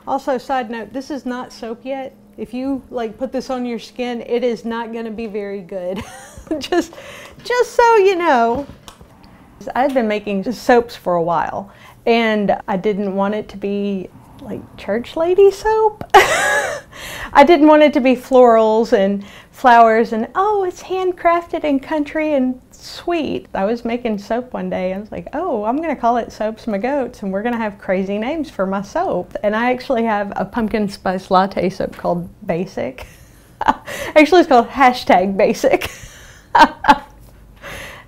Also, side note, this is not soap yet. If you like put this on your skin, it is not going to be very good. just so you know. I've been making soaps for a while, and I didn't want it to be like church lady soap. I didn't want it to be florals and flowers and, oh, it's handcrafted and country and sweet. I was making soap one day. I was like, oh, I'm going to call it Soaps McGotes, and we're going to have crazy names for my soap. And I actually have a pumpkin spice latte soap called Basic. Actually, it's called #Basic.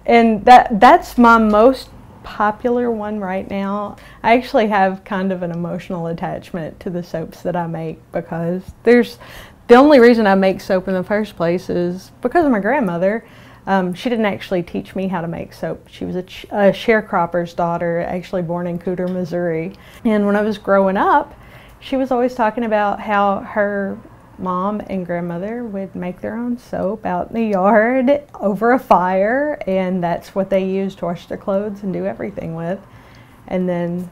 And that's my most popular one right now. I actually have kind of an emotional attachment to the soaps that I make, because the only reason I make soap in the first place is because of my grandmother. She didn't actually teach me how to make soap. She was a sharecropper's daughter, actually born in Cooter, Missouri. And when I was growing up, she was always talking about how her mom and grandmother would make their own soap out in the yard over a fire, and that's what they used to wash their clothes and do everything with. And then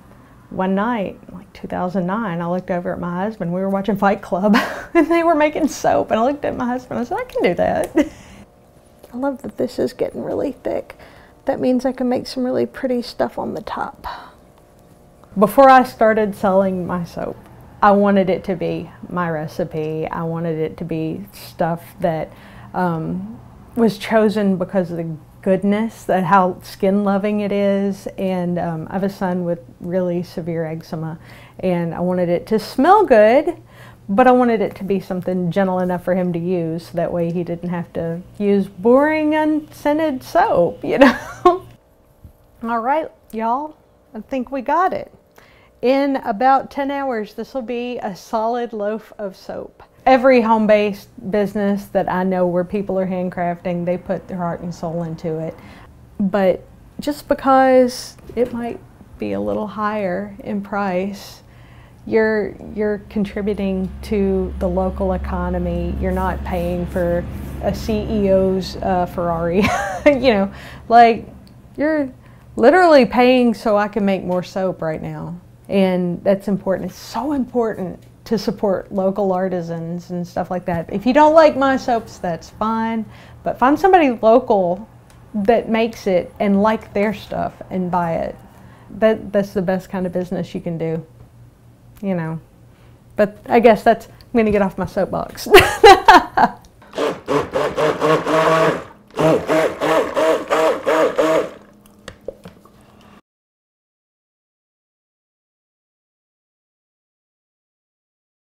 one night, like 2009, I looked over at my husband. We were watching Fight Club and they were making soap, and I looked at my husband and I said, I can do that. I love that this is getting really thick. That means I can make some really pretty stuff on the top. Before I started selling my soap, I wanted it to be my recipe. I wanted it to be stuff that was chosen because of the goodness, that how skin loving it is. And I have a son with really severe eczema, and I wanted it to smell good, but I wanted it to be something gentle enough for him to use, so that way he didn't have to use boring unscented soap, you know. All right, y'all, I think we got it. In about 10 hours, this will be a solid loaf of soap. Every home-based business that I know where people are handcrafting, they put their heart and soul into it. But just because it might be a little higher in price, you're contributing to the local economy. You're not paying for a CEO's Ferrari. You know, like, you're literally paying so I can make more soap right now. And that's important. It's so important to support local artisans and stuff like that. If you don't like my soaps, that's fine, but find somebody local that makes it and like their stuff and buy it. That's the best kind of business you can do, you know. But I guess I'm gonna get off my soapbox.